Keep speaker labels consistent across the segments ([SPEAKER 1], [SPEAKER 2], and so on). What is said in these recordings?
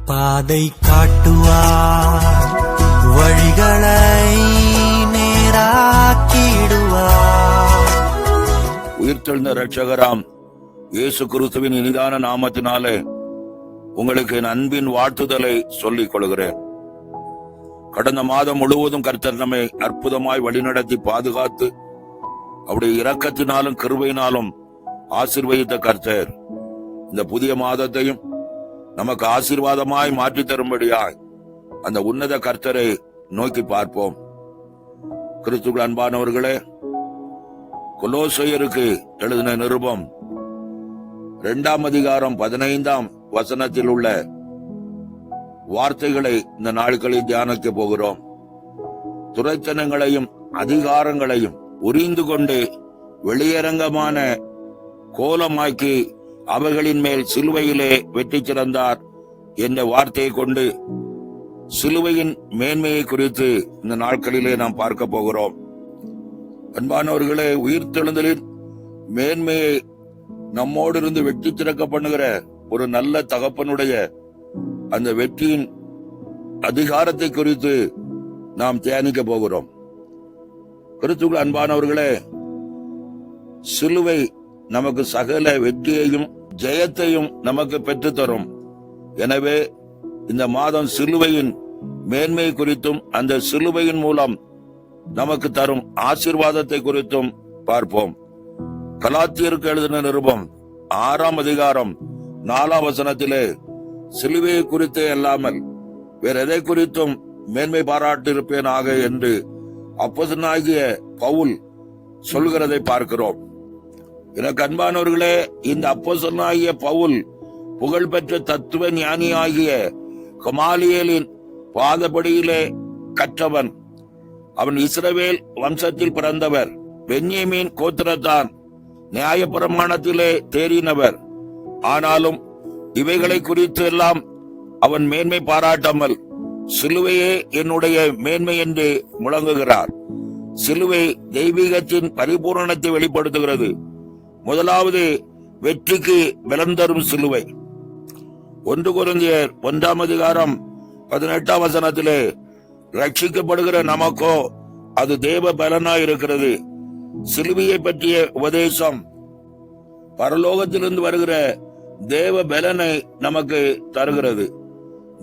[SPEAKER 1] பாதை காட்டுவார், வழிகளை நேராக்கிடுவார்.
[SPEAKER 2] உயிர்த்தெழுந்த இரட்சகராம் இயேசு கிறிஸ்துவின் இனிதான நாமத்தினாலே உங்களுக்கு என் அன்பின் வாழ்த்துதலை சொல்லிக் கொள்கிறேன். கடந்த மாதம் முழுவதும் கர்த்தர் நம்மை அற்புதமாய் வழிநடத்தி பாதுகாத்து அவருடைய இரக்கத்தினாலும் கிருபையினாலும் ஆசீர்வதித்த கர்த்தர் இந்த புதிய மாதத்தையும் நமக்கு ஆசீர்வாதமாய் மாற்றி தரும்படியாய் அந்த உன்னத கர்த்தரை நோக்கி பார்ப்போம். கிறிஸ்துவுக்குள் அன்பானவர்களே, கொலோசையருக்கு எழுதின நிருபம் 2 அதிகாரம் 15 வசனத்தில் உள்ள வார்த்தைகளை இந்த நாட்களில் தியானிக்க போகிறோம். துரைத்தனங்களையும் அதிகாரங்களையும் உரிந்து கொண்டு வெளியரங்கமான கோலமாக்கி அவைகளின் மேல் சிலுவையிலே வெற்றி சிறந்தார் என்ற வார்த்தையை கொண்டு சிலுவையின் மேன்மையை குறித்து இந்த நாட்களிலே நாம் பார்க்க போகிறோம். அன்பானவர்களே, உயிர்த்தெழுந்தலின் மேன்மையை நம்மோடு இருந்து வெற்றி திறக்க பண்ணுகிற ஒரு நல்ல தகப்பனுடைய அந்த வெற்றியின் அதிகாரத்தை குறித்து நாம் தியானிக்க போகிறோம். கிறிஸ்துவுக்குள் அன்பானவர்களே, சிலுவை நமக்கு சகல வெற்றியையும் ஜெயத்தையும் நமக்கு பெற்றுத்தரும். எனவே இந்த மாதம் சிலுவையின் மேன்மை குறித்தும் அந்த சிலுவையின் மூலம் நமக்கு தரும் ஆசீர்வாதத்தை குறித்தும் பார்ப்போம். கலாத்தியருக்கு எழுதின நிருபம் 6 அதிகாரம் 4 வசனத்திலே சிலுவையை குறித்தே அல்லாமல் வேற எதை குறித்தும் மேன்மை பாராட்டியிருப்பேனாக என்று அப்போஸ்தலனாகிய பவுல் சொல்கிறதை பார்க்கிறோம். எனக்கு அன்பானவர்களே, இந்த அப்போஸ்தலனாகிய பவுல் புகழ்பெற்ற தத்துவ ஞானியாகிய கமாலியேலின் பாதபடியிலே கற்றவன். அவன் இஸ்ரவேல் வம்சத்தில் பிறந்தவர். பென்யமீன் கோத்திரத்தான். நியாயப்பிரமாணத்திலே தேறினவர். ஆனாலும் இவைகளை குறித்து எல்லாம் அவன் மேன்மை பாராட்டாமல் சிலுவையே என்னுடைய மேன்மை என்று முழங்குகிறார். சிலுவை தெய்வீகத்தின் பரிபூரணத்தை வெளிப்படுத்துகிறது. முதலாவது வெற்றிக்கு பலன் தரும் சிலுவை. 1 கொரிந்தியர் 1 அதிகாரம் 18 வசனத்திலே ரட்சிக்கப்படுகிற நமக்கோ அது தேவ பலனாய் இருக்கிறது. சிலுவையை பற்றிய உபதேசம் பரலோகத்திலிருந்து வருகிற தேவ பலனை நமக்கு தருகிறது.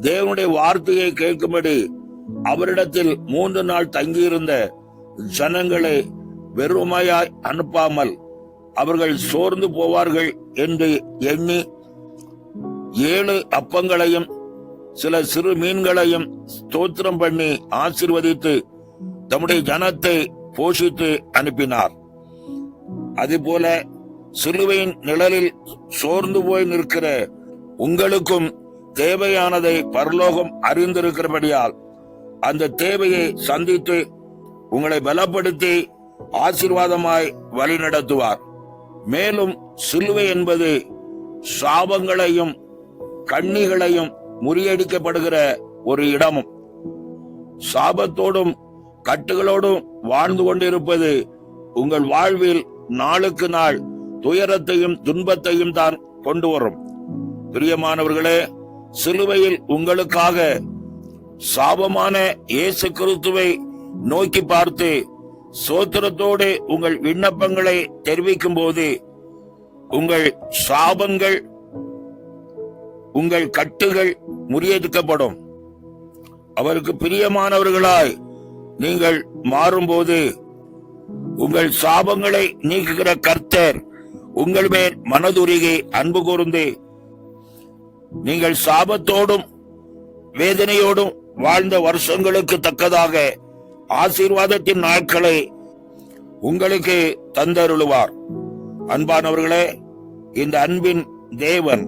[SPEAKER 2] தேவனுடைய வார்த்தையை கேட்கும்படி அவரிடத்தில் 3 நாள் தங்கியிருந்த ஜனங்களை வெறுமையாய் அனுப்பாமல் அவர்கள் சோர்ந்து போவார்கள் என்று எண்ணி 7 அப்பங்களையும் சில சிறு மீன்களையும் ஸ்தோத்திரம் பண்ணி ஆசீர்வதித்து தம்முடைய ஜனத்தை போஷித்து அனுப்பினார். அதுபோல சிலுவையின் நிழலில் சோர்ந்து போய் நிற்கிற உங்களுக்கும் தேவையானதை பரலோகம் அறிந்திருக்கிறபடியால் அந்த தேவையை சந்தித்து உங்களை பலப்படுத்தி ஆசீர்வாதமாய் வழிநடத்துவார். மேலும் சிலுவை என்பது சாபங்களையும் கண்ணிகளையும் முறியடிக்கப்படுகிற ஒரு இடமும் சாபத்தோடும் கட்டுகளோடும் வாழ்ந்து கொண்டிருப்பது உங்கள் வாழ்வில் நாளுக்கு நாள் துயரத்தையும் துன்பத்தையும் தான் கொண்டு வரும். பிரியமானவர்களே, சிலுவையில் உங்களுக்காக சாபமான இயேசு கிறிஸ்துவை நோக்கி பார்த்து சோத்திரத்தோடு உங்கள் விண்ணப்பங்களை தெரிவிக்கும் போது உங்கள் சாபங்கள் உங்கள் கட்டுகள் முறியடிக்கப்படும். அவருக்கு பிரியமானவர்களாய் நீங்கள் மாறும்போது உங்கள் சாபங்களை நீக்குகிற கர்த்தர் உங்கள் மேல் மனதுருகி அன்பு கூர்ந்து நீங்கள் சாபத்தோடும் வேதனையோடும் வாழ்ந்த வருஷங்களுக்கு தக்கதாக ஆசீர்வாதத்தின் நாட்களை உங்களுக்கு தந்தருளுவார். அன்பானவர்களே, இந்த அன்பின் தேவன்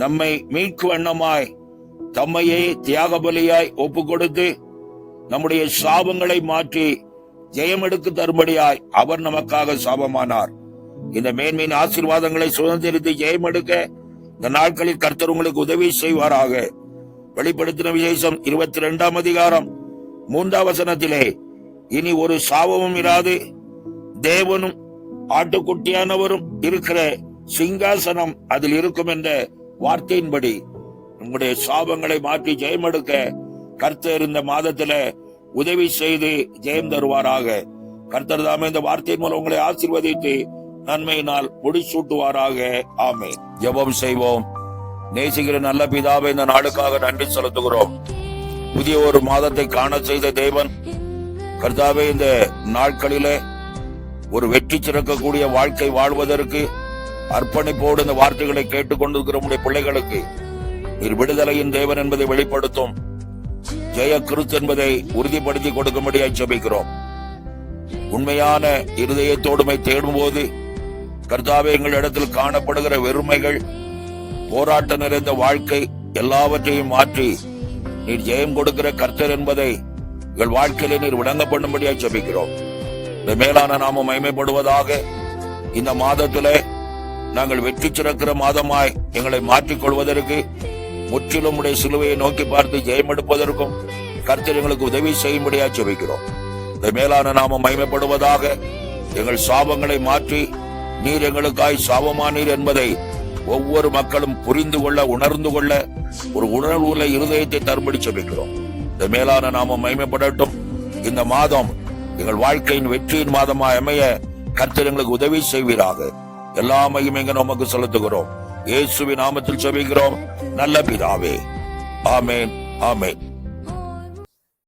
[SPEAKER 2] நம்மை மீட்கும் வண்ணமாய் தம்மையே தியாக பலியாய் ஒப்பு கொடுத்து நம்முடைய சாபங்களை மாற்றி ஜெயமெடுக்க தரும்படியாய் அவர் நமக்காக சாபமானார். இந்த மேன்மையின் ஆசீர்வாதங்களை சுதந்திரித்து ஜெயமெடுக்க இந்த நாட்களில் கர்த்தர் உங்களுக்கு உதவி செய்வாராக. வெளிப்படுத்தின விசேஷம் 22 அதிகாரம் 3 வசனத்திலே இனி ஒரு சாபமும் இராது, தேவனும் ஆட்டுக்குட்டியானவரும் இருக்கிற சிங்காசனம் அதில் இருக்கும் என்ற வார்த்தையின்படி உங்களுடைய சாபங்களை மாற்றி ஜெயம் எடுக்க கர்த்தர் இந்த மாதத்துல உதவி செய்து ஜெயம் தருவாராக. கர்த்தர் தாமே இந்த வார்த்தையின் மூலம் உங்களை ஆசீர்வதித்து நன்மையினால் முடிசூட்டுவாராக. ஆமென். ஜெபம் செய்வோம். நேசிக்கிற நல்ல பிதாவை, இந்த நாளுக்காக நன்றி செலுத்துகிறோம். புதிய ஒரு மாதத்தை காண செய்த தேவன் கர்த்தாவே, இந்த நாட்களிலே ஒரு வெற்றி சிறக்கக்கூடிய வாழ்க்கை வாழ்வதற்கு அர்ப்பணிப்போடு இந்த வார்த்தைகளை கேட்டுக்கொண்டிருக்கிற உடைய பிள்ளைகளுக்கு நீர் விடுதலையின் தேவன் என்பதை வெளிப்படுத்தும், ஜெய கிறிஸ்து என்பதை உறுதிப்படுத்தி கொடுக்கும்படியாய் ஜெபிக்கிறோம். உண்மையான இருதயத்தோடுமை தேடும்போது கர்த்தாவே, எங்களிடத்தில் காணப்படுகிற வெறுமைகள், போராட்ட நிறைந்த வாழ்க்கை எல்லாவற்றையும் மாற்றி நீர் ஜெயம் கொடுக்கிற கர்த்தர் என்பதை எங்கள் வாழ்க்கையிலே நீர் விளங்க பண்ணும்படியாய் ஜெபிக்கிறோம். இந்த மேலான நாமம் மகிமைப்படுவதாக. இந்த மாதத்திலே நாங்கள் வெற்றி சிறக்கிற மாதமாய் எங்களை மாற்றிக் கொள்வதற்கு, முற்றிலும் உடைய சிலுவையை நோக்கி பார்த்து ஜெயம் எடுப்பதற்கும் கர்த்தர் எங்களுக்கு உதவி செய்யும்படியாய் ஜெபிக்கிறோம். இந்த மேலான நாமம் மகிமைப்படுவதாக. எங்கள் சாபங்களை மாற்றி நீர் எங்களுக்காய் சாபமானீர் என்பதை ஒவ்வொரு மக்களும் புரிந்து கொள்ள, உணர்ந்து கொள்ள ஒரு உணர்வுள்ள இருதயத்தை தரும்படி ஜெபிக்கிறோம். இந்த மேலான நாமம் மகிமைப்படட்டும். இந்த மாதம் எங்கள் வாழ்க்கையின் வெற்றியின் மாதமாய் அமைய கர்த்தர் எங்களுக்கு உதவி செய்வீராக. எல்லா மகிமைங்க நமக்கு செலுத்துகிறோம். இயேசுவின் நாமத்தில் ஜெபிக்கிறோம் நல்ல பிதாவே. ஆமென், ஆமென்.